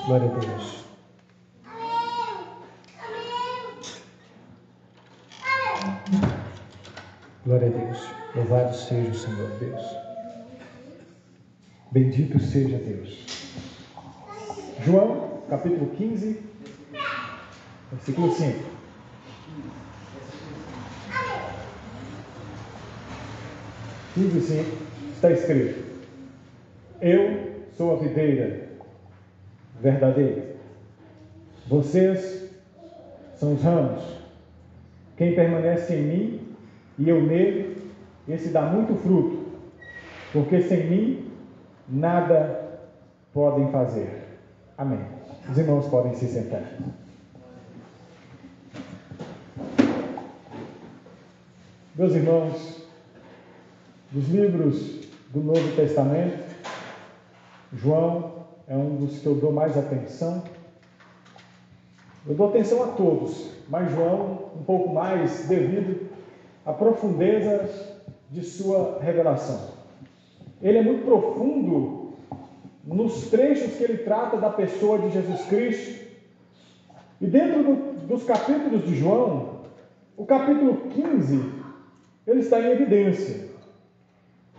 Glória a Deus. Glória a Deus. Louvado seja o Senhor Deus. Bendito seja Deus. João, capítulo 15, versículo 5. Quinze, 5, está escrito: Eu sou a videira verdadeira. Vocês são os ramos. Quem permanece em mim e eu nele, esse dá muito fruto, porque sem mim nada podem fazer. Amém. Os irmãos podem se sentar. Meus irmãos, dos livros do Novo Testamento, João é um dos que eu dou mais atenção. Eu dou atenção a todos, mas João um pouco mais devido à profundeza de sua revelação. Ele é muito profundo nos trechos que ele trata da pessoa de Jesus Cristo. E dentro dos capítulos de João, o capítulo 15, ele está em evidência.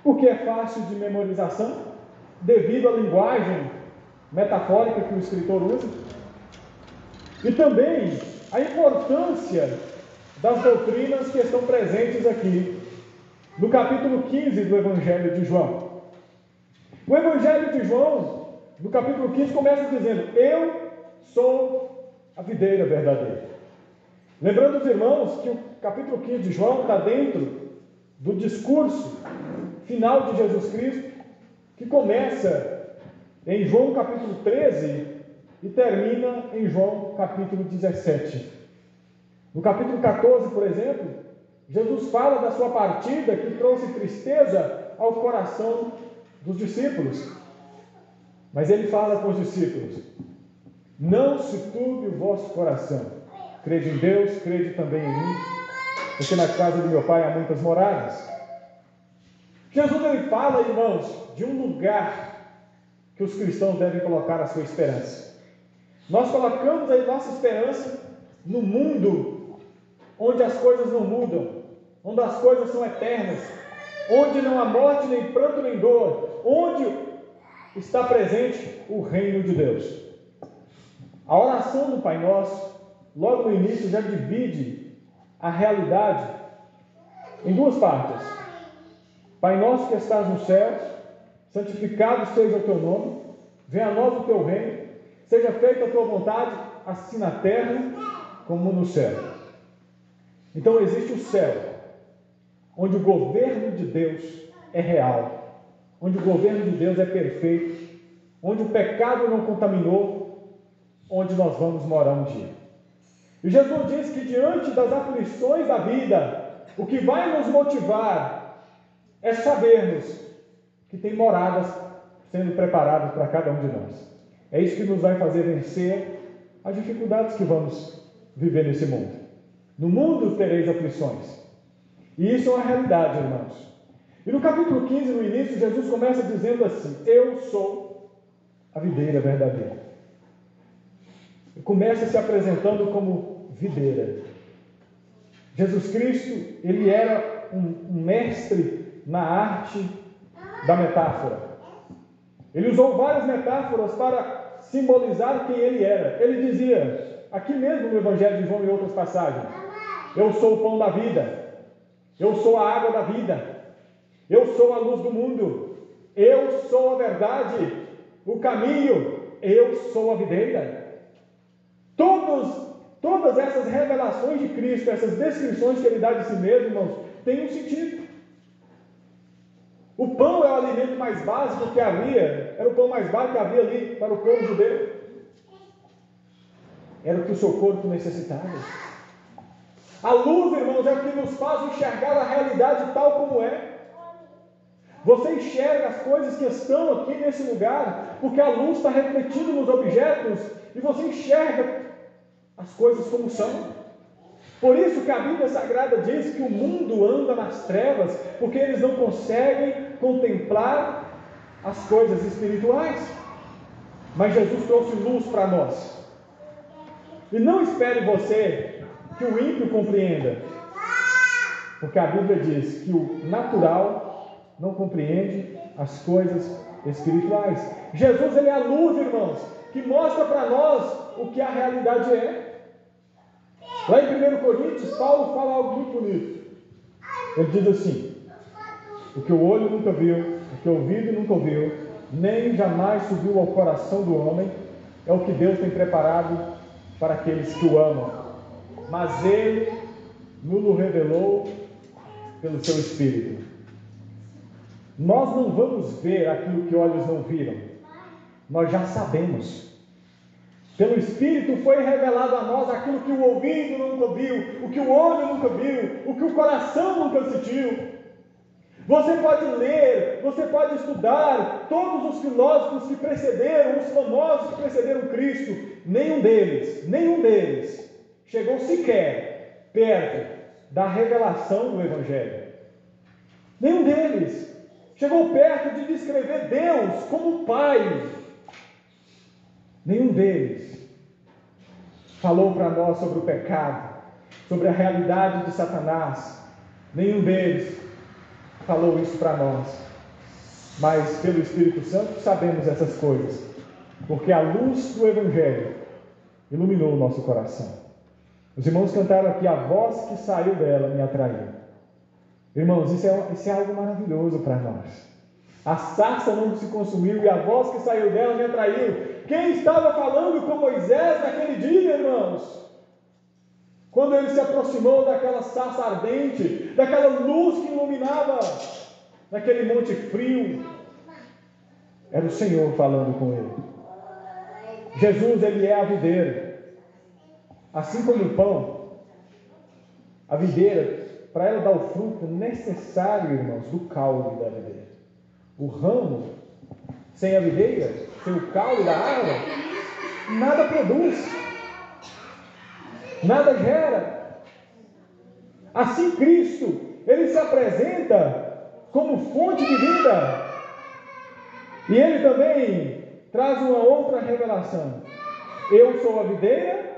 Porque é fácil de memorização, devido à linguagem metafórica que o escritor usa. E também a importância das doutrinas que estão presentes aqui, no capítulo 15 do Evangelho de João. O Evangelho de João, no capítulo 15, começa dizendo: Eu sou a videira verdadeira. Lembrando os irmãos que o capítulo 15 de João está dentro do discurso final de Jesus Cristo, que começa em João capítulo 13 e termina em João capítulo 17. No capítulo 14, por exemplo, Jesus fala da sua partida que trouxe tristeza ao coração dos discípulos. Mas ele fala com os discípulos: Não se turbe o vosso coração. Crede em Deus, crede também em mim, porque na casa de meu Pai há muitas moradas. Jesus, ele fala, irmãos, de um lugar que os cristãos devem colocar a sua esperança. Nós colocamos a nossa esperança no mundo onde as coisas não mudam, onde as coisas são eternas, onde não há morte, nem pranto, nem dor, onde está presente o reino de Deus. A oração do Pai Nosso, logo no início, já divide a realidade em duas partes. Pai nosso que estás nos céus, santificado seja o teu nome, venha a nós o teu reino, seja feita a tua vontade, assim na terra como no céu. Então existe o céu, onde o governo de Deus é real, onde o governo de Deus é perfeito, onde o pecado não contaminou, onde nós vamos morar um dia. E Jesus diz que diante das aflições da vida, o que vai nos motivar é sabermos que tem moradas sendo preparadas para cada um de nós. É isso que nos vai fazer vencer as dificuldades que vamos viver nesse mundo. No mundo tereis aflições. E isso é uma realidade, irmãos. E no capítulo 15, no início, Jesus começa dizendo assim: Eu sou a videira verdadeira. E começa se apresentando como videira. Jesus Cristo, ele era um mestre na arte da metáfora. Ele usou várias metáforas para simbolizar quem ele era. Ele dizia, aqui mesmo no Evangelho de João e em outras passagens: Eu sou o pão da vida, eu sou a água da vida, eu sou a luz do mundo, eu sou a verdade, o caminho, eu sou a videira. Todas essas revelações de Cristo, essas descrições que ele dá de si mesmo, irmãos, têm um sentido. O pão é o alimento mais básico que havia, era o pão mais básico que havia ali para o povo judeu. Era o que o seu corpo necessitava. A luz, irmãos, é o que nos faz enxergar a realidade tal como é. Você enxerga as coisas que estão aqui nesse lugar, porque a luz está refletindo nos objetos, e você enxerga as coisas como são. Por isso que a Bíblia Sagrada diz que o mundo anda nas trevas, porque eles não conseguem contemplar as coisas espirituais. mas Jesus trouxe luz para nós. E não espere você que o ímpio compreenda, porque a Bíblia diz que o natural não compreende as coisas espirituais. Jesus, ele é a luz, irmãos, que mostra para nós o que a realidade é. Lá em 1 Coríntios, Paulo fala algo muito bonito. Ele diz assim: o que o olho nunca viu, o que o ouvido nunca ouviu, nem jamais subiu ao coração do homem, é o que Deus tem preparado para aqueles que o amam. Mas Ele nos revelou pelo seu Espírito. Nós não vamos ver aquilo que olhos não viram. Nós já sabemos. Pelo Espírito foi revelado a nós aquilo que o ouvido nunca ouviu, o que o olho nunca viu, o que o coração nunca sentiu. Você pode ler, você pode estudar todos os filósofos que precederam, os famosos que precederam Cristo. Nenhum deles chegou sequer perto da revelação do Evangelho. Nenhum deles chegou perto de descrever Deus como Pai. Nenhum deles falou para nós sobre o pecado, sobre a realidade de Satanás. Nenhum deles falou isso para nós. Mas pelo Espírito Santo sabemos essas coisas, porque a luz do Evangelho iluminou o nosso coração. Os irmãos cantaram aqui: a voz que saiu dela me atraiu. Irmãos, isso é algo maravilhoso para nós. A sarça não se consumiu e a voz que saiu dela me atraiu. Quem estava falando com Moisés naquele dia, irmãos? Quando ele se aproximou daquela sarça ardente, daquela luz que iluminava naquele monte frio, era o Senhor falando com ele. Jesus, ele é a videira. Assim como o pão, a videira, para ela dar o fruto necessário, irmãos, do caule da videira. O ramo, sem a videira, sem o caule da árvore, nada produz, nada gera. Assim Cristo, ele se apresenta como fonte de vida. E ele também traz uma outra revelação: eu sou a videira,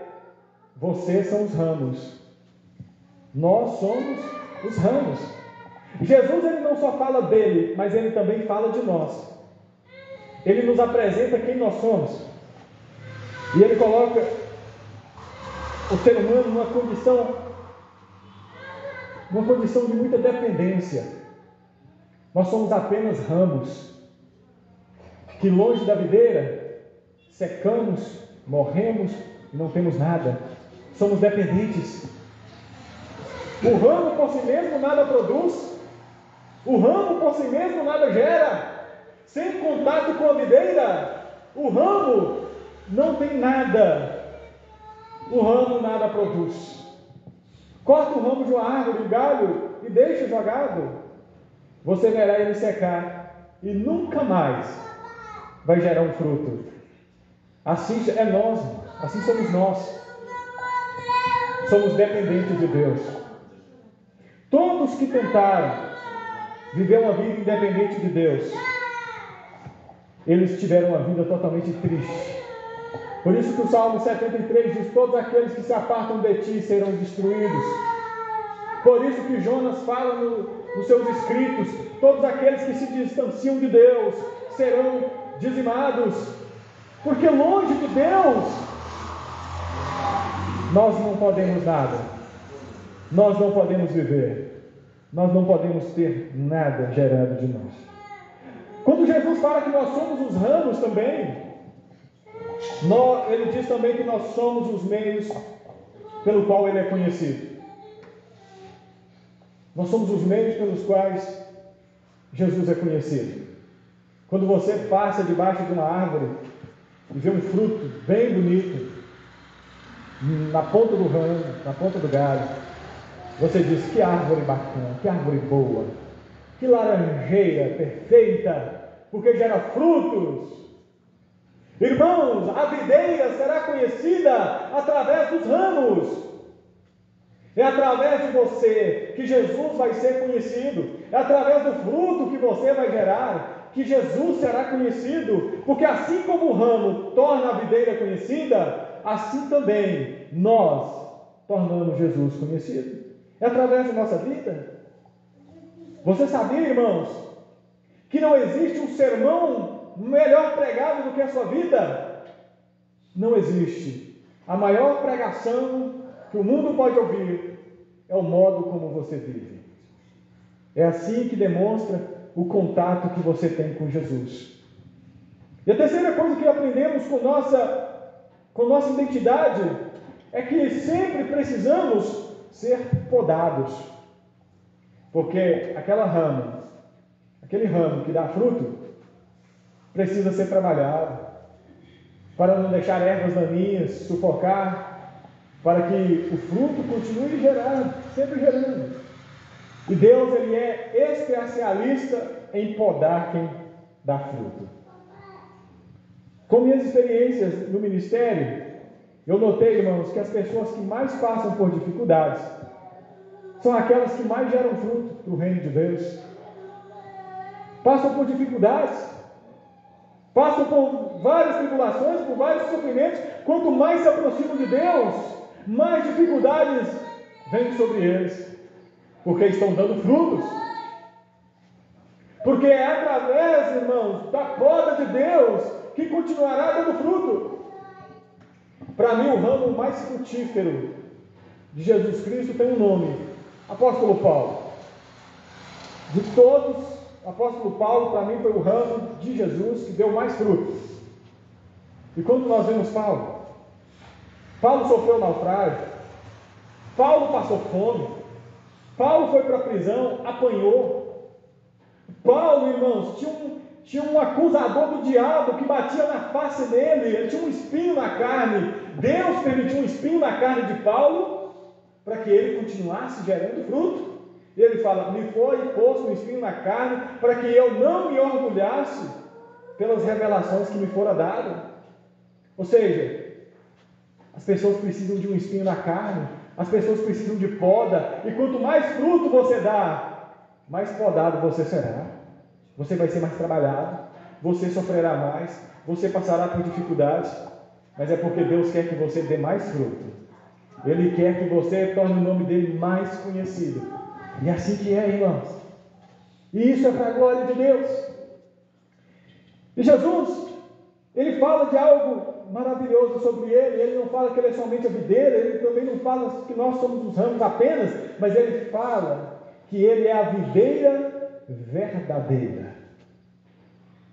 vocês são os ramos. Nós somos os ramos. Jesus, ele não só fala dele, mas ele também fala de nós. Ele nos apresenta quem nós somos. E ele coloca o ser humano numa condição de muita dependência. Nós somos apenas ramos, que longe da videira, secamos, morremos e não temos nada. Somos dependentes. O ramo por si mesmo nada produz. O ramo por si mesmo nada gera. Sem contato com a videira, o ramo não tem nada. O ramo nada produz. Corta o ramo de uma árvore, o galho, e deixa jogado. Você verá ele secar e nunca mais vai gerar um fruto. Assim é nós, assim somos nós. Somos dependentes de Deus. Todos que tentaram viver uma vida independente de Deus, eles tiveram uma vida totalmente triste. Por isso que o Salmo 73 diz: todos aqueles que se apartam de ti serão destruídos. Por isso que Jonas fala nos seus escritos: todos aqueles que se distanciam de Deus serão dizimados. Porque longe de Deus nós não podemos nada, nós não podemos viver, nós não podemos ter nada gerado de nós. Quando Jesus fala que nós somos os ramos também, ele diz também que nós somos os meios pelo qual ele é conhecido. Nós somos os meios pelos quais Jesus é conhecido. Quando você passa debaixo de uma árvore e vê um fruto bem bonito na ponta do ramo, na ponta do galho, você diz: que árvore bacana, que árvore boa, que laranjeira perfeita, porque gera frutos. Irmãos, a videira será conhecida através dos ramos. É através de você que Jesus vai ser conhecido. É através do fruto que você vai gerar que Jesus será conhecido, porque assim como o ramo torna a videira conhecida, assim também nós tornamos Jesus conhecido. É através da nossa vida. Você sabia, irmãos, que não existe um sermão melhor pregado do que a sua vida? Não existe. A maior pregação que o mundo pode ouvir é o modo como você vive. É assim que demonstra o contato que você tem com Jesus. E a terceira coisa que aprendemos com nossa identidade é que sempre precisamos ser podados. Porque aquele ramo que dá fruto, precisa ser trabalhado, para não deixar ervas daninhas sufocar, para que o fruto continue gerando, sempre gerando. E Deus, Ele é especialista em podar quem dá fruto. Com minhas experiências no ministério, eu notei, irmãos, que as pessoas que mais passam por dificuldades são aquelas que mais geram fruto para o reino de Deus. Passam por dificuldades, passam por várias tribulações, por vários sofrimentos. Quanto mais se aproximam de Deus, mais dificuldades vêm sobre eles, porque estão dando frutos. Porque é através, irmãos, da poda de Deus que continuará dando fruto. Para mim, o ramo mais frutífero de Jesus Cristo tem um nome: Apóstolo Paulo. De todos, o apóstolo Paulo, para mim, foi o ramo de Jesus que deu mais frutos. E quando nós vemos Paulo sofreu naufrágio, Paulo passou fome, Paulo foi para a prisão, apanhou. Paulo, irmãos, tinha um acusador do diabo que batia na face dele, ele tinha um espinho na carne. Deus permitiu um espinho na carne de Paulo para que ele continuasse gerando fruto. Ele fala: me foi posto um espinho na carne para que eu não me orgulhasse pelas revelações que me foram dadas. Ou seja, as pessoas precisam de um espinho na carne, as pessoas precisam de poda, e quanto mais fruto você dá, mais podado você será. Você vai ser mais trabalhado, você sofrerá mais, você passará por dificuldades, mas é porque Deus quer que você dê mais fruto. Ele quer que você torne o nome dele mais conhecido. E é assim que é, irmãos. E isso é para a glória de Deus. E Jesus, Ele fala de algo maravilhoso sobre Ele. Ele não fala que Ele é somente a videira, Ele também não fala que nós somos os ramos apenas, mas Ele fala que Ele é a videira verdadeira.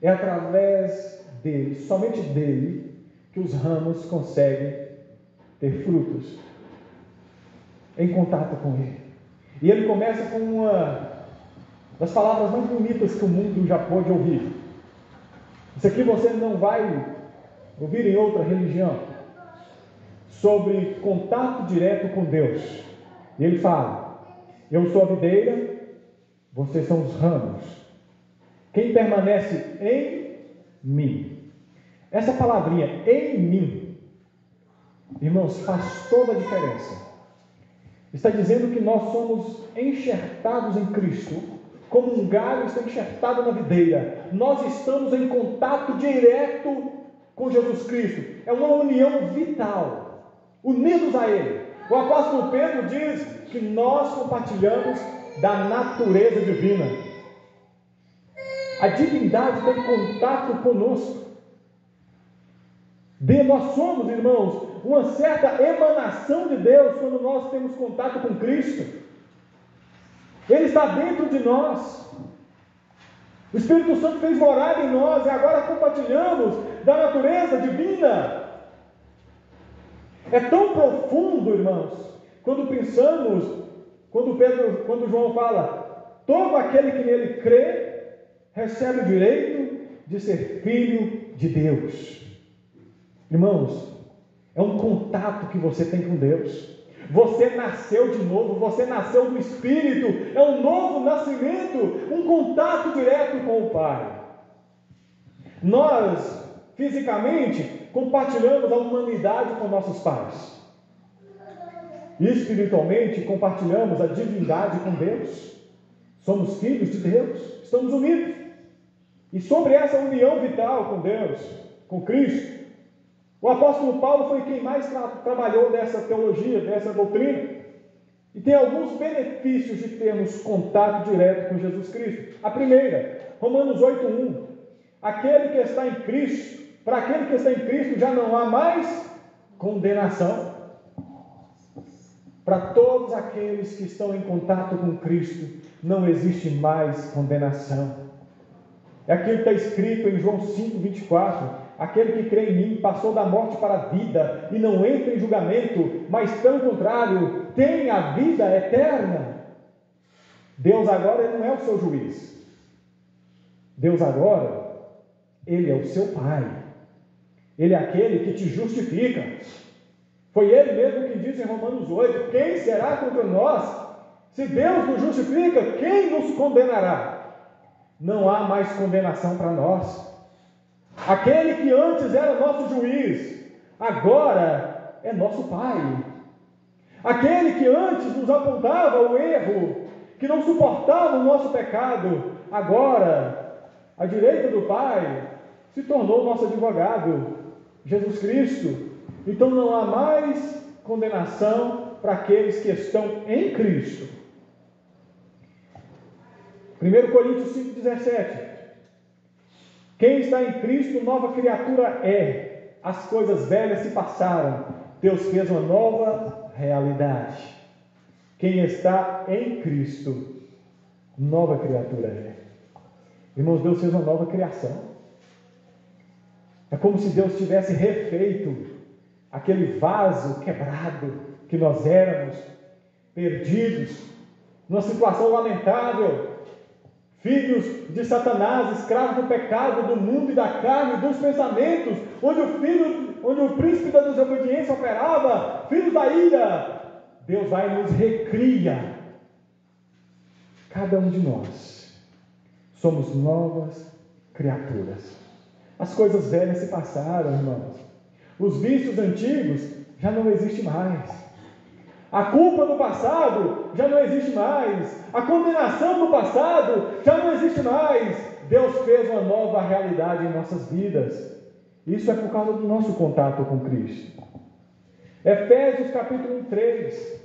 É através dele, somente dele, que os ramos conseguem ter frutos em contato com Ele. E ele começa com uma das palavras mais bonitas que o mundo já pôde ouvir. Isso aqui você não vai ouvir em outra religião, sobre contato direto com Deus. E ele fala: eu sou a videira, vocês são os ramos. Quem permanece em mim. Essa palavrinha, em mim, irmãos, faz toda a diferença. Está dizendo que nós somos enxertados em Cristo, como um galho está enxertado na videira. Nós estamos em contato direto com Jesus Cristo. É uma união vital, unidos a Ele. O apóstolo Pedro diz que nós compartilhamos da natureza divina. A divindade tem contato conosco. Nós somos, irmãos, uma certa emanação de Deus quando nós temos contato com Cristo. Ele está dentro de nós. O Espírito Santo fez morada em nós e agora compartilhamos da natureza divina. É tão profundo, irmãos, quando pensamos, quando João fala: todo aquele que nele crê recebe o direito de ser filho de Deus. Irmãos, é um contato que você tem com Deus. Você nasceu de novo, você nasceu do Espírito, é um novo nascimento, um contato direto com o Pai. Nós, fisicamente, compartilhamos a humanidade com nossos pais. E espiritualmente, compartilhamos a divindade com Deus. Somos filhos de Deus, estamos unidos. E sobre essa união vital com Deus, com Cristo, o apóstolo Paulo foi quem mais trabalhou dessa teologia, dessa doutrina. E tem alguns benefícios de termos contato direto com Jesus Cristo. A primeira, Romanos 8:1. Aquele que está em Cristo, para aquele que está em Cristo já não há mais condenação. Para todos aqueles que estão em contato com Cristo, não existe mais condenação. É aquilo que está escrito em João 5:24. Aquele que crê em mim passou da morte para a vida e não entra em julgamento, mas pelo contrário, tem a vida eterna. Deus agora ele não é o seu juiz. Deus agora, ele é o seu Pai. Ele é aquele que te justifica. Foi ele mesmo que disse em Romanos 8, quem será contra nós? Se Deus nos justifica, quem nos condenará? Não há mais condenação para nós. Aquele que antes era nosso juiz, agora é nosso Pai. Aquele que antes nos apontava o erro, que não suportava o nosso pecado, agora, à direita do Pai, se tornou nosso advogado, Jesus Cristo. Então não há mais condenação para aqueles que estão em Cristo. 1 Coríntios 5,17. Quem está em Cristo, nova criatura é. As coisas velhas se passaram. Deus fez uma nova realidade. Quem está em Cristo, nova criatura é. Irmãos, Deus fez uma nova criação. É como se Deus tivesse refeito aquele vaso quebrado que nós éramos, perdidos, numa situação lamentável. Filhos de Satanás, escravos do pecado, do mundo e da carne, dos pensamentos, onde o príncipe da desobediência operava, filhos da ira. Deus vai e nos recria. Cada um de nós somos novas criaturas. As coisas velhas se passaram, irmãos. Os vícios antigos já não existem mais. A culpa do passado já não existe mais. A condenação do passado já não existe mais. Deus fez uma nova realidade em nossas vidas. Isso é por causa do nosso contato com Cristo. Efésios capítulo 3.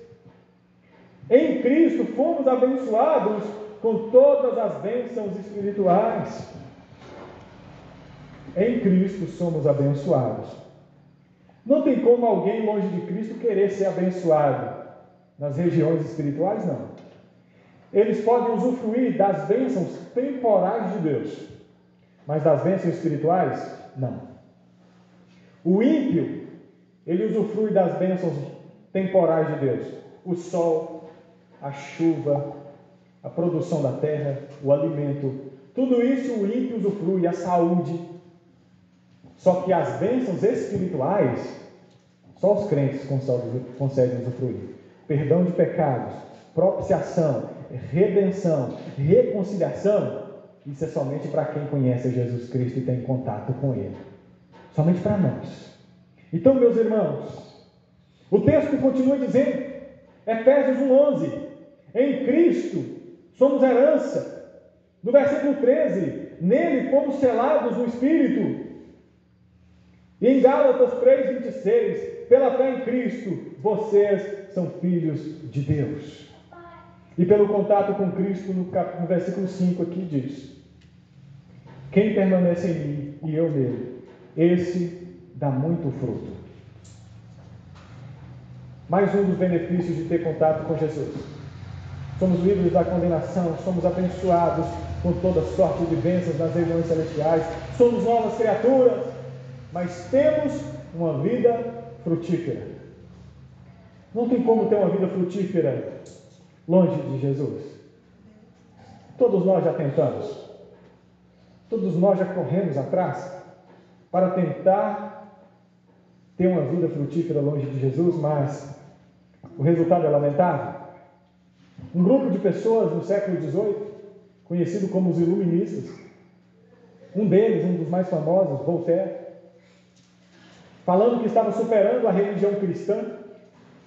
Em Cristo fomos abençoados com todas as bênçãos espirituais. Em Cristo somos abençoados. Não tem como alguém longe de Cristo querer ser abençoado. Nas regiões espirituais, não. Eles podem usufruir das bênçãos temporais de Deus, mas das bênçãos espirituais, não. O ímpio, ele usufrui das bênçãos temporais de Deus. O sol, a chuva, a produção da terra, o alimento. Tudo isso o ímpio usufrui, a saúde. Só que as bênçãos espirituais, só os crentes conseguem usufruir. Perdão de pecados, propiciação, redenção, reconciliação, isso é somente para quem conhece Jesus Cristo e tem contato com Ele. Somente para nós. Então, meus irmãos, o texto continua dizendo, Efésios 1:11, em Cristo somos herança. No versículo 13, nele fomos selados no Espírito. E em Gálatas 3:26, pela fé em Cristo, vocês são filhos de Deus. E pelo contato com Cristo, no versículo 5 aqui diz, quem permanece em mim e eu nele, esse dá muito fruto. Mais um dos benefícios de ter contato com Jesus. Somos livres da condenação, somos abençoados com toda sorte de bênçãos nas regiões celestiais, somos novas criaturas, mas temos uma vida frutífera. Não tem como ter uma vida frutífera longe de Jesus. Todos nós já tentamos. Todos nós já corremos atrás para tentar ter uma vida frutífera longe de Jesus, mas o resultado é lamentável. Um grupo de pessoas no século XVIII, conhecido como os Iluministas, um deles, um dos mais famosos, Voltaire, falando que estava superando a religião cristã,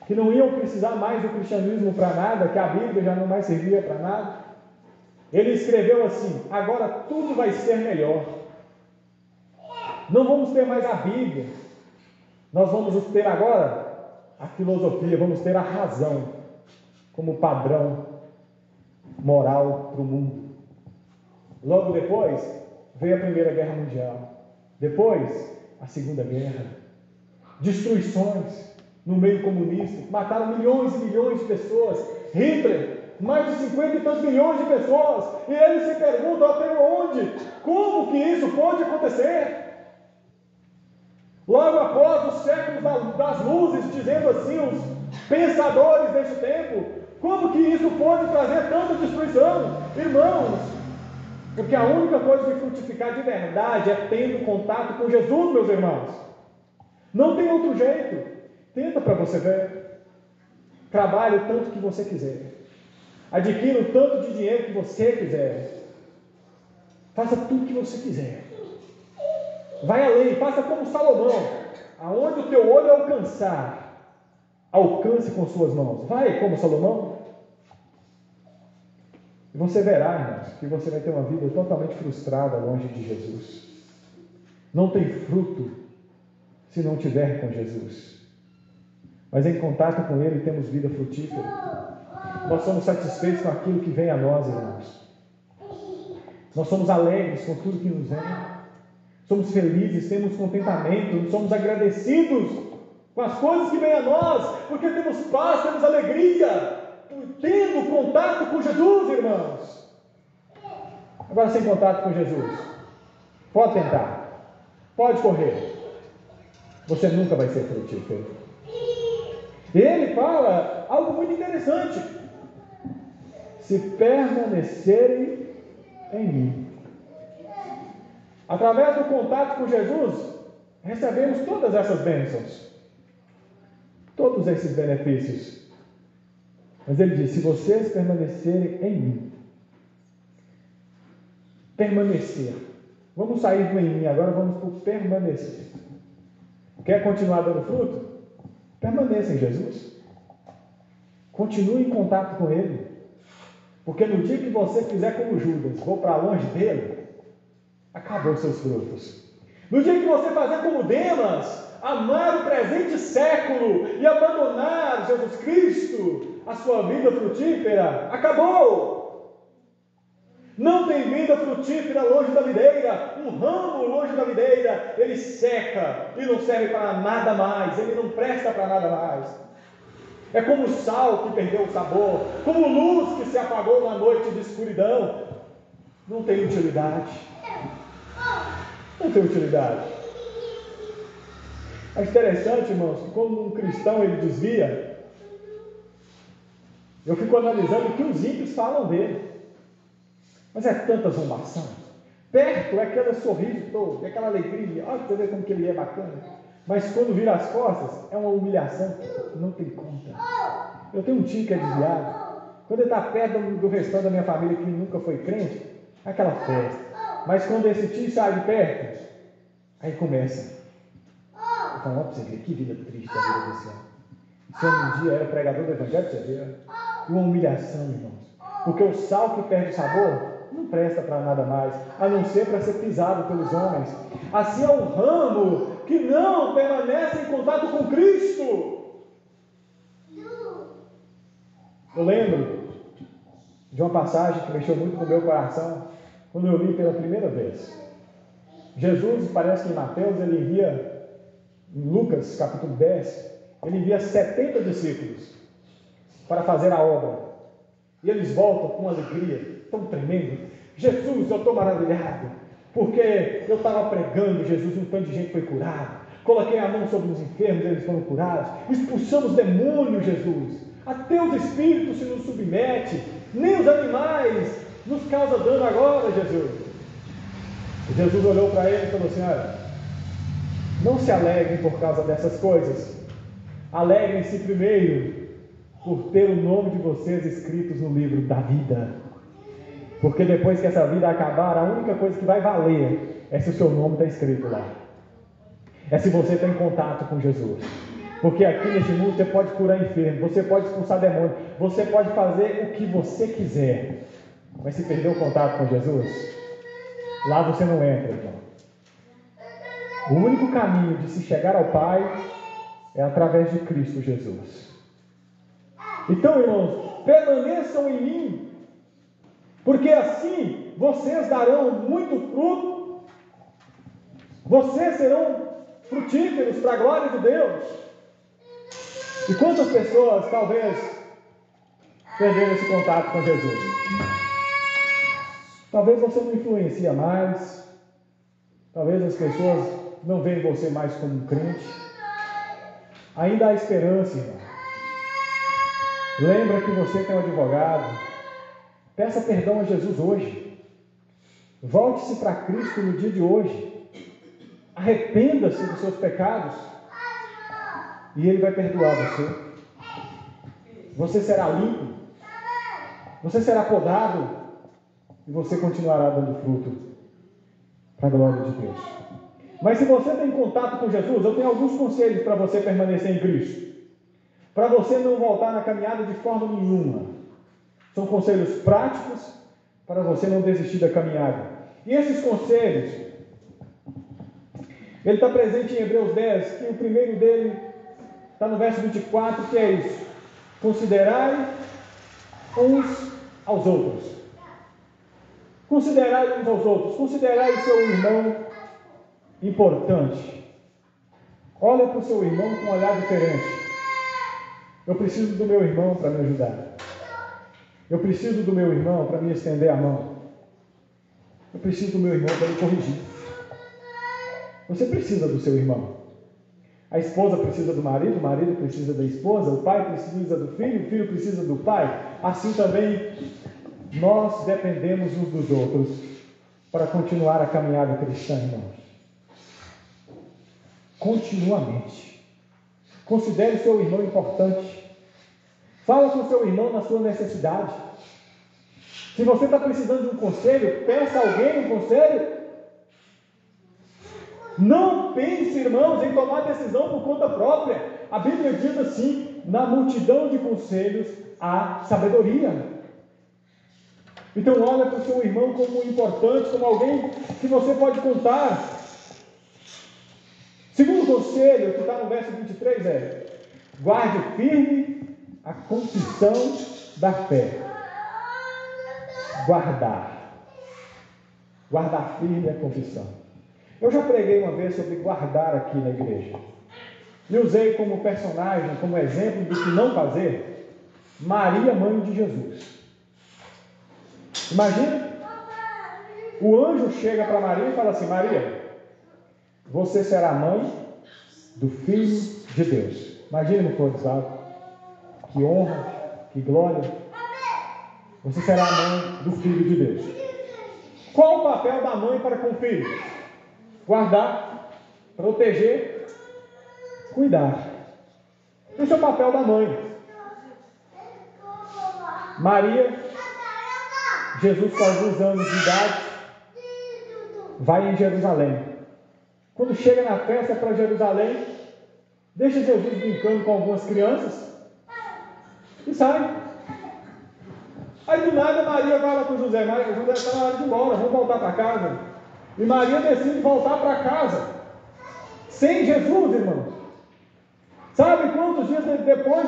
que não iam precisar mais do cristianismo para nada, que a Bíblia já não mais servia para nada. Ele escreveu assim: agora tudo vai ser melhor. Não vamos ter mais a Bíblia. Nós vamos ter agora a filosofia, vamos ter a razão como padrão moral para o mundo. Logo depois veio a Primeira Guerra Mundial. Depois, a Segunda Guerra. Destruições no meio comunista. Mataram milhões e milhões de pessoas. Hitler, mais de 50 e tantos milhões de pessoas. E eles se perguntam até onde? Como que isso pode acontecer? Logo após os séculos das luzes, dizendo assim, os pensadores desse tempo, como que isso pode trazer tanta destruição? Irmãos, porque a única coisa de frutificar de verdade é tendo contato com Jesus, meus irmãos. Não tem outro jeito. Tenta para você ver. Trabalhe o tanto que você quiser. Adquira o tanto de dinheiro que você quiser. Faça tudo que você quiser. Vai além, faça como Salomão. Aonde o teu olho alcançar, alcance com suas mãos. Vai como Salomão. E você verá, irmãos, que você vai ter uma vida totalmente frustrada longe de Jesus. Não tem fruto se não tiver com Jesus. Mas em contato com Ele temos vida frutífera. Nós somos satisfeitos com aquilo que vem a nós, irmãos. Nós somos alegres com tudo que nos vem. Somos felizes, temos contentamento, somos agradecidos com as coisas que vêm a nós, porque temos paz, temos alegria, tendo contato com Jesus, irmãos. Agora, sem contato com Jesus, pode tentar, pode correr, você nunca vai ser frutífero. Ele fala algo muito interessante: se permanecerem em mim. Através do contato com Jesus, recebemos todas essas bênçãos, todos esses benefícios. Mas ele diz: se vocês permanecerem em mim. Permanecer. Vamos sair do em mim, agora vamos para o permanecer. Quer continuar dando fruto? Permaneça em Jesus. Continue em contato com Ele. Porque no dia que você fizer como Judas, vou para longe dele, acabou os seus frutos. No dia que você fazer como Demas, amar o presente século e abandonar Jesus Cristo, a sua vida frutífera acabou. Não tem vida frutífera longe da videira. Um ramo longe da videira, ele seca e não serve para nada mais, ele não presta para nada mais. É como sal que perdeu o sabor, como luz que se apagou na noite de escuridão. Não tem utilidade. Não tem utilidade. É interessante, irmãos, que quando um cristão ele desvia, eu fico analisando o que os ímpios falam dele. Mas é tanta zombação. Perto é aquele sorriso todo, é aquela alegria. Olha, você vê como que ele é bacana. Mas quando vira as costas, é uma humilhação que não tem conta. Eu tenho um tio que é desviado. Quando ele está perto do restante da minha família que nunca foi crente, é aquela festa. Mas quando esse tio sai de perto, aí começa. Eu falo, ó, para você ver, que vida triste a vida desse homem. Esse homem um dia era pregador do evangelho, você vê. E uma humilhação, irmãos. Porque o sal que perde o sabor não presta para nada mais, a não ser para ser pisado pelos homens. Assim é um ramo que não permanece em contato com Cristo. Eu lembro de uma passagem que mexeu muito com o meu coração, quando eu li pela primeira vez. Jesus, parece que em Mateus, ele envia, em Lucas capítulo 10, ele envia 70 discípulos para fazer a obra. E eles voltam com alegria tão tremenda. Jesus, eu estou maravilhado, porque eu estava pregando Jesus, um tanto de gente foi curado. Coloquei a mão sobre os enfermos, eles foram curados. Expulsamos demônios, Jesus. Até os espíritos se nos submetem. Nem os animais nos causam dano agora, Jesus. E Jesus olhou para ele e falou assim: olha, não se alegrem por causa dessas coisas. Alegrem-se primeiro por ter o nome de vocês escritos no livro da vida. Porque depois que essa vida acabar, a única coisa que vai valer é se o seu nome está escrito lá. É se você está em contato com Jesus. Porque aqui neste mundo você pode curar enfermo, você pode expulsar demônio, você pode fazer o que você quiser. Mas se perdeu o contato com Jesus, lá você não entra, irmão. O único caminho de se chegar ao Pai é através de Cristo Jesus. Então, irmãos, permaneçam em mim, porque assim vocês darão muito fruto, vocês serão frutíferos para a glória de Deus. E quantas pessoas talvez perderam esse contato com Jesus? Talvez você não influencia mais, talvez as pessoas não veem você mais como um crente. Ainda há esperança, irmão. Lembra que você tem um advogado. Peça perdão a Jesus hoje. Volte-se para Cristo no dia de hoje. Arrependa-se dos seus pecados. E Ele vai perdoar você. Você será limpo. Você será podado. E você continuará dando fruto para a glória de Deus. Mas se você tem contato com Jesus, eu tenho alguns conselhos para você permanecer em Cristo. Para você não voltar na caminhada de forma nenhuma. São conselhos práticos para você não desistir da caminhada. E esses conselhos, ele está presente em Hebreus 10, que o primeiro dele está no verso 24, que é isso: considerai uns aos outros. Considerai uns aos outros. Considerai seu irmão importante. Olha para o seu irmão com um olhar diferente. Eu preciso do meu irmão para me ajudar. Eu preciso do meu irmão para me estender a mão. Eu preciso do meu irmão para me corrigir. Você precisa do seu irmão. A esposa precisa do marido, o marido precisa da esposa, o pai precisa do filho, o filho precisa do pai. Assim também nós dependemos uns dos outros para continuar a caminhada cristã, irmãos. Continuamente. Considere seu irmão importante. Fala com seu irmão na sua necessidade. Se você está precisando de um conselho, peça a alguém um conselho. Não pense, irmãos, em tomar decisão por conta própria. A Bíblia diz assim: na multidão de conselhos há sabedoria. Então olha para o seu irmão como importante, como alguém que você pode contar. Segundo conselho, que está no verso 23, é: guarde firme a confissão da fé. Guardar firme a confissão. Eu já preguei uma vez sobre guardar aqui na igreja. E usei como personagem, como exemplo do que não fazer, Maria, mãe de Jesus. Imagina, o anjo chega para Maria e fala assim: Maria, você será mãe do Filho de Deus. Imagina, meu povo, que honra, que glória. Você será a mãe do Filho de Deus. Qual o papel da mãe para com o filho? Guardar, proteger, cuidar. Esse é o papel da mãe. Maria, Jesus com alguns anos de idade, vai em Jerusalém. Quando chega na festa para Jerusalém, deixa Jesus brincando com algumas crianças e sai. Aí do nada Maria vai lá com José. José está na hora de ir embora, vamos voltar para casa. E Maria decide voltar para casa sem Jesus, irmãos. Sabe quantos dias depois,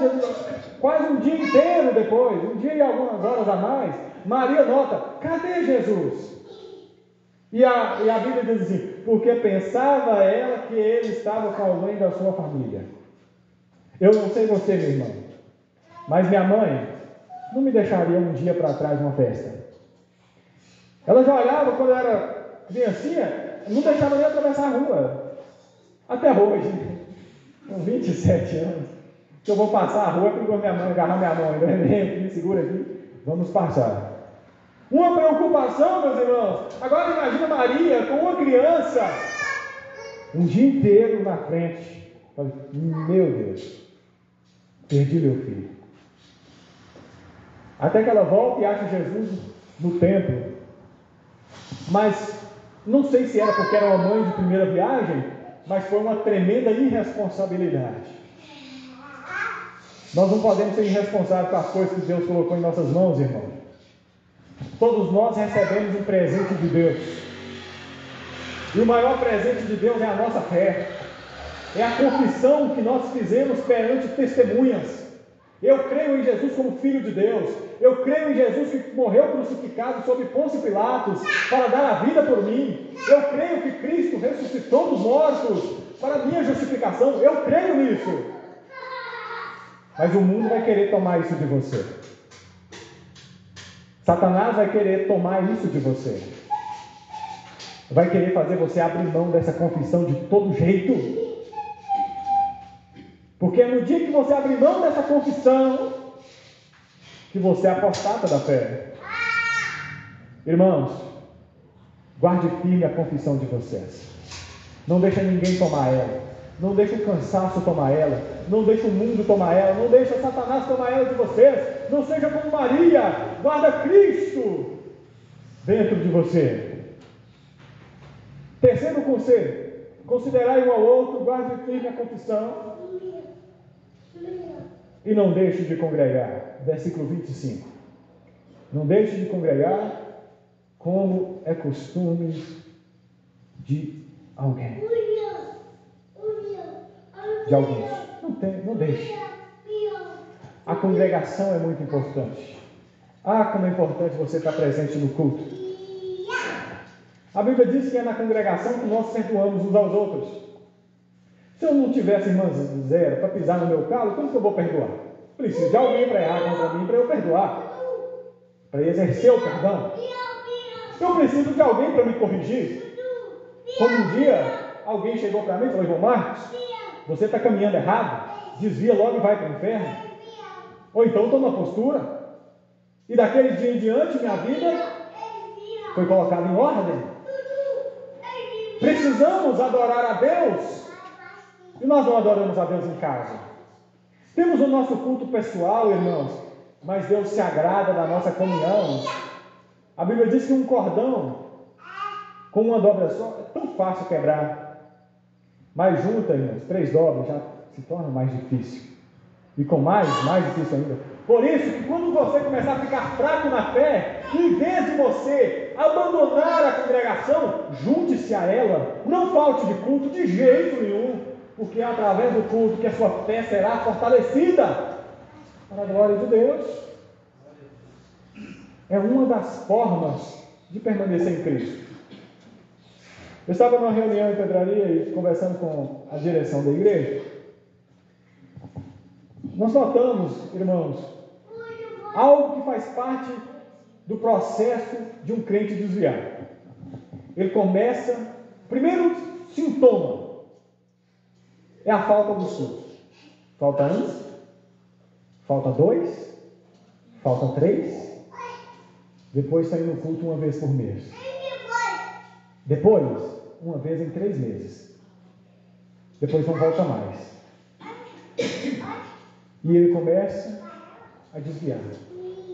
quase um dia inteiro depois, um dia e algumas horas a mais, Maria nota: cadê Jesus? E a Bíblia diz assim: porque pensava ela que ele estava com alguém da sua família. Eu não sei você, meu irmão, mas minha mãe não me deixaria um dia para trás numa festa. Ela já olhava quando eu era criancinha, não deixava nem atravessar a rua. Até hoje, com 27 anos, que eu vou passar a rua, pegou minha mãe, agarrar minha mão, me segura aqui, vamos passar. Uma preocupação, meus irmãos. Agora imagina Maria com uma criança, um dia inteiro na frente. Meu Deus, perdi meu filho. Até que ela volta e acha Jesus no templo. Mas não sei se era porque era uma mãe de primeira viagem, mas foi uma tremenda irresponsabilidade. Nós não podemos ser irresponsáveis com as coisas que Deus colocou em nossas mãos, irmãos. Todos nós recebemos um presente de Deus. E o maior presente de Deus é a nossa fé. É a confissão que nós fizemos perante testemunhas. Eu creio em Jesus como Filho de Deus. Eu creio em Jesus que morreu crucificado sob Pôncio Pilatos para dar a vida por mim. Eu creio que Cristo ressuscitou dos mortos para a minha justificação. Eu creio nisso. Mas o mundo vai querer tomar isso de você. Satanás vai querer tomar isso de você. Vai querer fazer você abrir mão dessa confissão de todo jeito. Porque é no dia que você abrir mão dessa confissão que você apostata da fé. Irmãos, guarde firme a confissão de vocês. Não deixa ninguém tomar ela. Não deixa o cansaço tomar ela. Não deixa o mundo tomar ela. Não deixa Satanás tomar ela de vocês. Não seja como Maria. Guarda Cristo dentro de você. Terceiro conselho: considerai um ao outro, guarde firme a confissão e não deixe de congregar. Versículo 25. Não deixe de congregar, como é costume de alguém. De alguns. Não deixe. A congregação é muito importante. Como é importante você estar presente no culto. A Bíblia diz que é na congregação que nós perdoamos uns aos outros. Se eu não tivesse irmã Zero para pisar no meu calo, como que eu vou perdoar? Preciso de alguém para errar contra mim, para eu perdoar, para exercer o perdão. Eu preciso de alguém para me corrigir. Como um dia alguém chegou para mim e falou: irmão Marcos, você está caminhando errado, desvia logo e vai para o inferno. Ou então toma postura. E daquele dia em diante minha vida foi colocada em ordem. Precisamos adorar a Deus. E nós não adoramos a Deus em casa. Temos o nosso culto pessoal, irmãos, mas Deus se agrada da nossa comunhão. A Bíblia diz que um cordão com uma dobra só é tão fácil quebrar. Mas junta, irmãos, 3 dobras já se torna mais difícil. E com mais difícil ainda. Por isso que quando você começar a ficar fraco na fé, em vez de você abandonar a congregação, junte-se a ela. Não falte de culto de jeito nenhum, porque é através do culto que a sua fé será fortalecida para a glória de Deus. É uma das formas de permanecer em Cristo. Eu estava numa reunião em Pedraria e conversando com a direção da igreja. Nós notamos, irmãos, algo que faz parte do processo de um crente desviado. Ele começa, primeiro sintoma é a falta do SUS. Falta 1, falta 2, falta 3, depois está indo no culto uma vez por mês. Depois, uma vez em 3 meses. Depois não volta mais. E ele começa a desviar.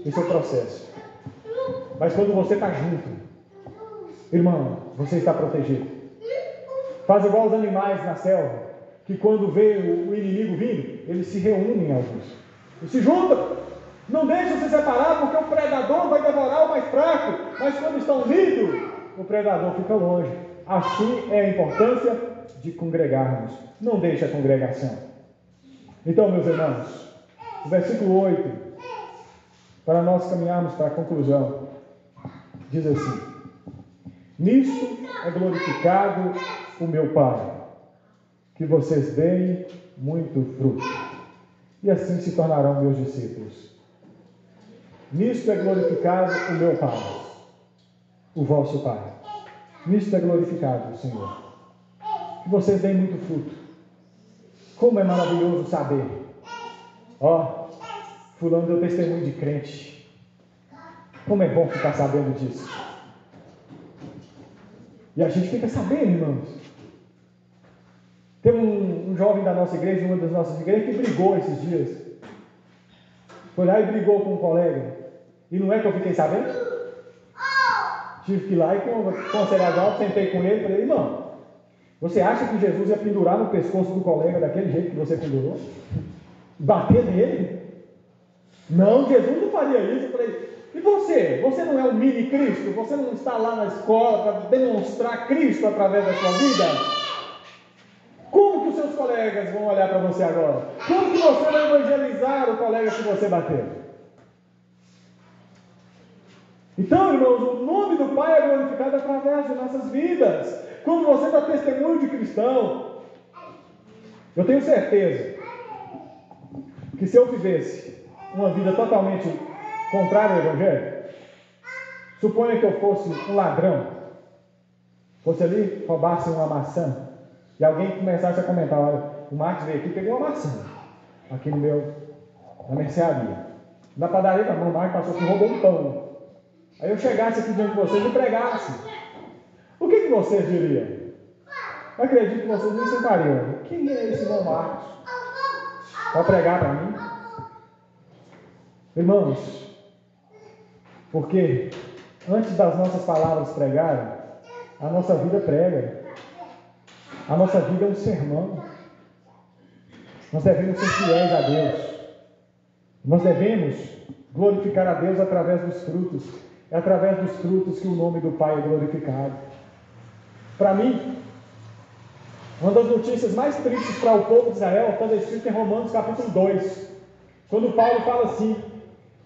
Esse é o processo. Mas quando você está junto, irmão, você está protegido. Faz igual os animais na selva, que quando vê o inimigo vindo, eles se reúnem alguns. Eles se juntam. Não deixam se separar, porque o predador vai devorar o mais fraco. Mas quando estão unidos, o predador fica longe. Assim é a importância de congregarmos. Não deixe a congregação. Então, meus irmãos, o versículo 8, para nós caminharmos para a conclusão, diz assim: nisto é glorificado o meu Pai, que vocês deem muito fruto, e assim se tornarão meus discípulos. Nisto é glorificado o meu Pai, o vosso Pai. Nisto é glorificado o Senhor, que vocês deem muito fruto. Como é maravilhoso saber, fulano deu testemunho de crente. Como é bom ficar sabendo disso. E a gente fica sabendo, irmãos. Tem um jovem da nossa igreja, uma das nossas igrejas, que brigou esses dias. Foi lá e brigou com um colega. E não é que eu fiquei sabendo? Tive que ir lá e conselhar alto, sentei com ele e falei: irmão, você acha que Jesus ia pendurar no pescoço do colega daquele jeito que você pendurou? Bater nele? Não, Jesus não faria isso. Eu falei: E você? Você não é um mini Cristo? Você não está lá na escola para demonstrar Cristo através da sua vida? Como que os seus colegas vão olhar para você agora? Como que você vai evangelizar o colega que você bateu? Então, irmãos, o nome do Pai é glorificado através de nossas vidas. Quando você dá testemunho de cristão, eu tenho certeza que se eu vivesse uma vida totalmente contrária ao Evangelho, suponha que eu fosse um ladrão, fosse ali, roubasse uma maçã, e alguém começasse a comentar: olha, o Marcos veio aqui e pegou uma maçã, aqui na mercearia. Na padaria, o Marcos passou aqui e roubou um pão. Aí eu chegasse aqui diante de vocês e pregasse. O que vocês diriam? Eu acredito que vocês não sentariam. Quem é esse irmão Marcos? Vai pregar para mim? Irmãos, porque antes das nossas palavras pregarem, a nossa vida prega. A nossa vida é um sermão. Nós devemos ser fiéis a Deus. Nós devemos glorificar a Deus através dos frutos. É através dos frutos que o nome do Pai é glorificado. Para mim, uma das notícias mais tristes para o povo de Israel está escrito em Romanos capítulo 2. Quando Paulo fala assim: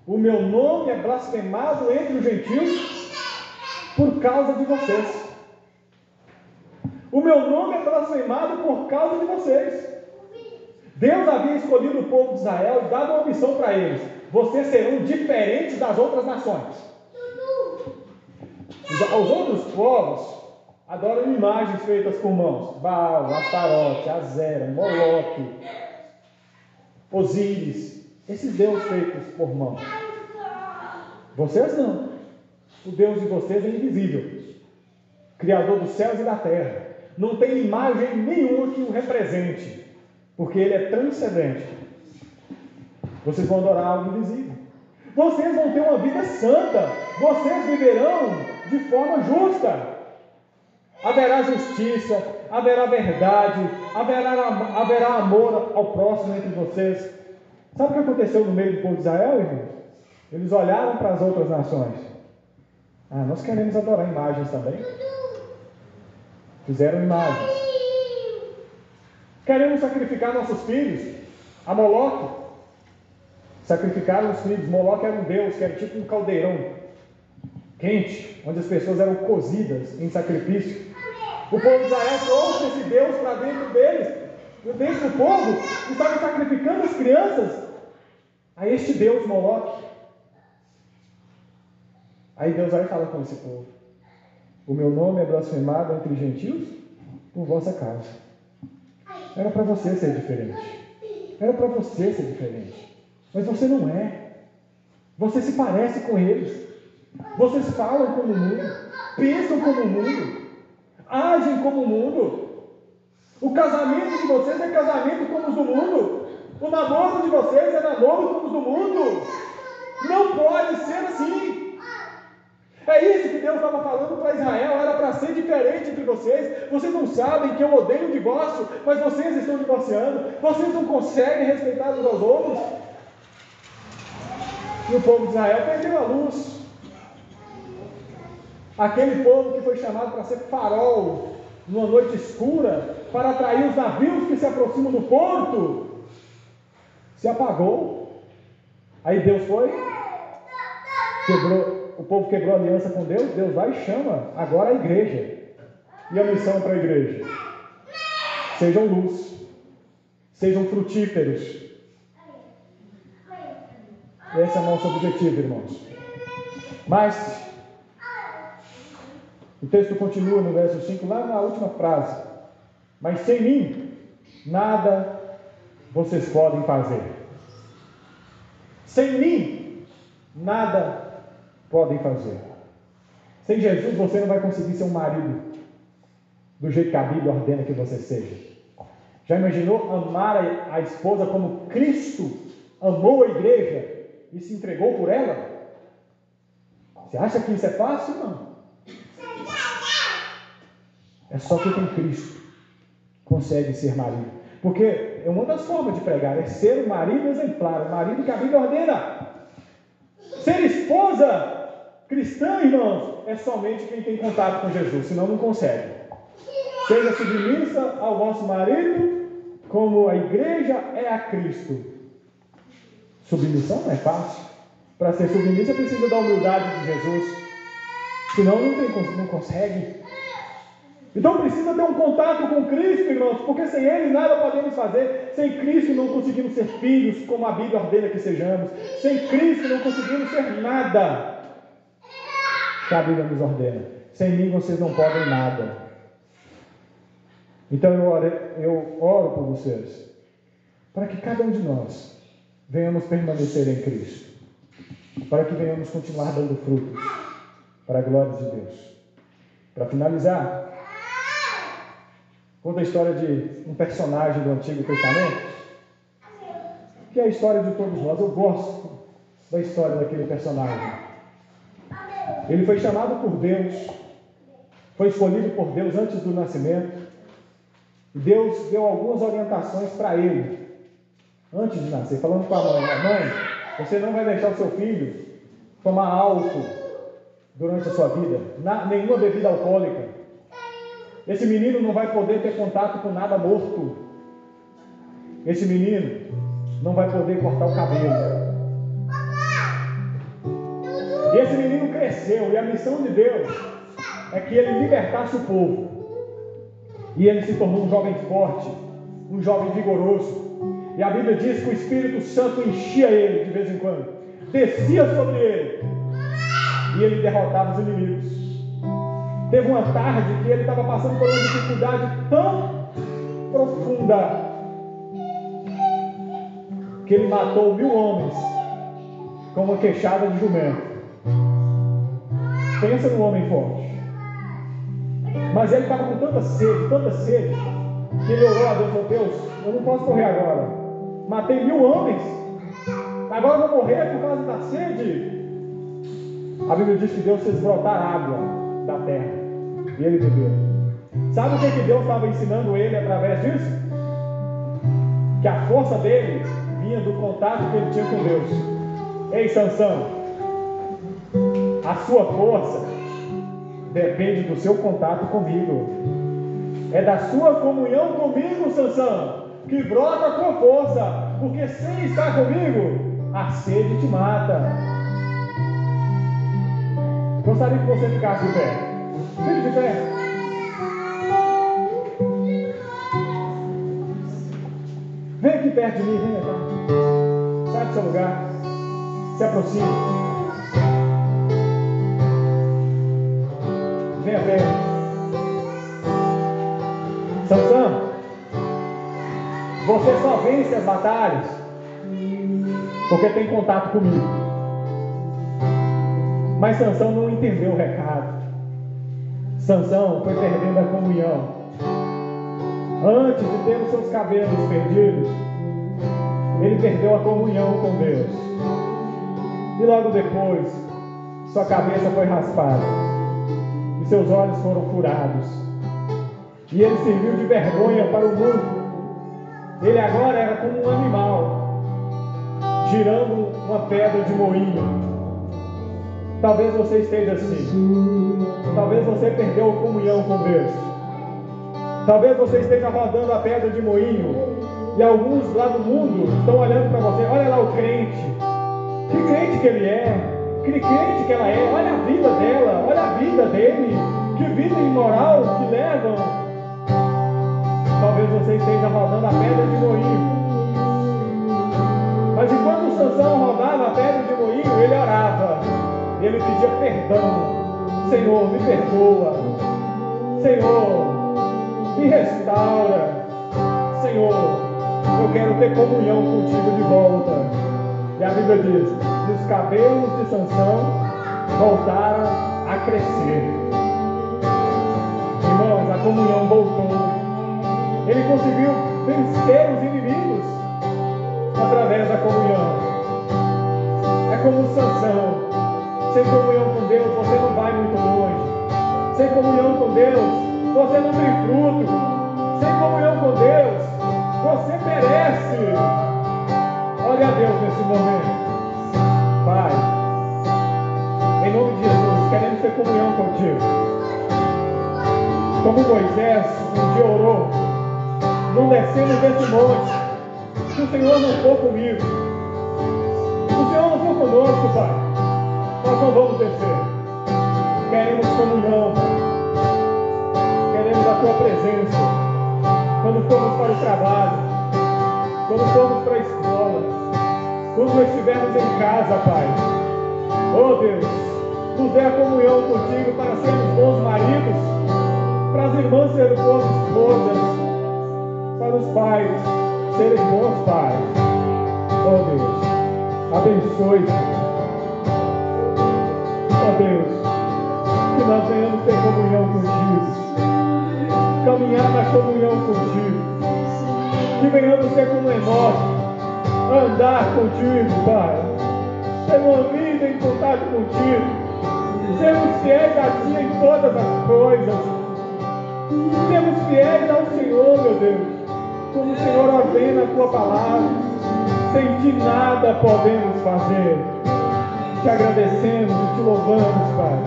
o meu nome é blasfemado entre os gentios por causa de vocês. O meu nome é blasfemado por causa de vocês. Deus havia escolhido o povo de Israel e dado uma missão para eles: vocês serão diferentes das outras nações. Os outros povos adoram imagens feitas por mãos: Baal, Astarote, Azera, Moloque, Osíris, esses deuses feitos por mãos. Vocês não. O Deus de vocês é invisível, Criador dos céus e da terra. Não tem imagem nenhuma que o represente, porque Ele é transcendente. Vocês vão adorar algo invisível. Vocês vão ter uma vida santa. Vocês viverão de forma justa. Haverá justiça, haverá verdade, haverá amor ao próximo entre vocês. Sabe o que aconteceu no meio do povo de Israel, irmãos? Eles olharam para as outras nações. Nós queremos adorar imagens também. Fizeram imagens. Queremos sacrificar nossos filhos a Moloque. Sacrificaram os filhos. Moloque era um deus que era tipo um caldeirão quente, onde as pessoas eram cozidas em sacrifício. O povo de Israel trouxe esse Deus para dentro deles, dentro do povo, e estava sacrificando as crianças a este Deus Moloque. Aí Deus vai falar com esse povo: o meu nome é blasfemado entre os gentios por vossa causa. Era para você ser diferente. Era para você ser diferente. Mas você não é. Você se parece com eles. Vocês falam como o mundo, pensam como o mundo, agem como o mundo. O casamento de vocês é casamento como os do mundo. O namoro de vocês é namoro como os do mundo. Não pode ser assim. É isso que Deus estava falando para Israel. Era para ser diferente entre vocês. Vocês não sabem que eu odeio o divórcio, mas vocês estão divorciando. Vocês não conseguem respeitar uns aos outros. E o povo de Israel perdeu a luz. Aquele povo que foi chamado para ser farol numa noite escura, para atrair os navios que se aproximam do porto, se apagou. Aí Deus foi, o povo quebrou a aliança com Deus. Deus vai e chama agora a igreja. E a missão para a igreja: sejam luz, sejam frutíferos. Esse é o nosso objetivo, irmãos. Mas o texto continua no verso 5, lá na última frase: mas sem mim nada vocês podem fazer. Sem mim nada podem fazer. Sem Jesus você não vai conseguir ser um marido do jeito que a Bíblia ordena que você seja. Já imaginou amar a esposa como Cristo amou a igreja e se entregou por ela? Você acha que isso é fácil? Não. É só quem tem Cristo consegue ser marido. Porque é uma das formas de pregar, é ser um marido exemplar, um marido que a Bíblia ordena. Ser esposa cristã, irmãos, é somente quem tem contato com Jesus, senão não consegue. Seja submissa ao vosso marido, como a igreja é a Cristo. Submissão não é fácil. Para ser submissa precisa da humildade de Jesus, senão não consegue. Então precisa ter um contato com Cristo, irmãos, porque sem Ele nada podemos fazer. Sem Cristo não conseguimos ser filhos, como a Bíblia ordena que sejamos. Sem Cristo não conseguimos ser nada que a Bíblia nos ordena. Sem mim vocês não podem nada. Então eu oro por vocês, para que cada um de nós venhamos permanecer em Cristo, para que venhamos continuar dando frutos, para a glória de Deus. Para finalizar, conta a história de um personagem do Antigo Testamento, que é a história de todos nós. Eu gosto da história daquele personagem. Ele foi chamado por Deus, foi escolhido por Deus antes do nascimento. Deus deu algumas orientações para ele, antes de nascer, falando com a mãe: mãe, você não vai deixar o seu filho tomar álcool durante a sua vida, nenhuma bebida alcoólica. Esse menino não vai poder ter contato com nada morto. Esse menino não vai poder cortar o cabelo. E esse menino cresceu, e a missão de Deus é que ele libertasse o povo. E ele se tornou um jovem forte, um jovem vigoroso. E a Bíblia diz que o Espírito Santo enchia ele de vez em quando, descia sobre ele, e ele derrotava os inimigos. Teve uma tarde que ele estava passando por uma dificuldade tão profunda que ele matou 1000 homens com uma queixada de jumento. Pensa num homem forte. Mas ele estava com tanta sede, que ele orou a Deus: oh Deus, eu não posso correr agora. Matei 1000 homens, agora eu vou morrer por causa da sede. A Bíblia diz que Deus fez brotar água da terra, e ele bebeu. Sabe o que Deus estava ensinando ele através disso? Que a força dele vinha do contato que ele tinha com Deus. Ei, Sansão, a sua força depende do seu contato comigo. É da sua comunhão comigo, Sansão, que brota a tua força, porque sem estar comigo, a sede te mata. Gostaria que você ficasse de pé. Fique de pé. Vem aqui perto de mim, vem cá. Sai do seu lugar. Se aproxime. Venha perto. Sansão, você só vence as batalhas porque tem contato comigo. Mas Sansão não entendeu o recado. Sansão foi perdendo a comunhão. Antes de ter os seus cabelos perdidos, ele perdeu a comunhão com Deus. E logo depois, sua cabeça foi raspada e seus olhos foram furados. E ele serviu de vergonha para o mundo. Ele agora era como um animal, girando uma pedra de moinho. Talvez você esteja assim. Talvez você perdeu a comunhão com Deus. Talvez você esteja rodando a pedra de moinho, e alguns lá do mundo estão olhando para você. Olha lá o crente. Que crente que ele é. Que crente que ela é. Olha a vida dela. Olha a vida dele. Que vida imoral que levam. Talvez você esteja rodando a pedra de moinho. Mas enquanto Sansão rodava a pedra de moinho, ele orava. Ele pedia perdão. Senhor, me perdoa. Senhor, me restaura. Senhor, eu quero ter comunhão contigo de volta. E a Bíblia diz que os cabelos de Sansão voltaram a crescer. Irmãos, a comunhão voltou. Ele conseguiu vencer os inimigos através da comunhão. É como Sansão. Sem comunhão com Deus, você não vai muito longe. Sem comunhão com Deus, você não tem fruto. Sem comunhão com Deus, você perece. Olha a Deus nesse momento. Pai, como Moisés um dia orou, não descemos desse monte, se o Senhor não for comigo, se o Senhor não for conosco, Pai, nós não vamos descer. Queremos comunhão, Pai. Queremos a Tua presença. Quando formos para o trabalho, quando formos para a escola, quando nós estivermos em casa, Pai. Oh Deus, nos dê a comunhão contigo para sermos bons maridos, para as irmãs serem boas esposas, para os pais serem bons pais. Oh Deus, abençoe, Senhor. Oh Deus, que nós venhamos ter comunhão contigo, caminhar na comunhão contigo, que venhamos ser como Enoque, andar contigo, Pai, ter uma vida em contato contigo, sermos fiéis a Ti em todas as coisas, sermos fiéis ao Senhor, meu Deus, como o Senhor ordena a Tua palavra. Sem Ti nada podemos fazer. Te agradecemos e Te louvamos, Pai,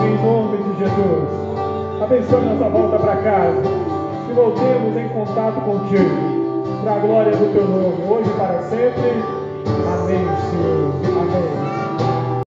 em nome de Jesus. Abençoe nossa volta para casa, que voltemos em contato contigo, para a glória do Teu nome, hoje e para sempre. Amém, Senhor. Amém.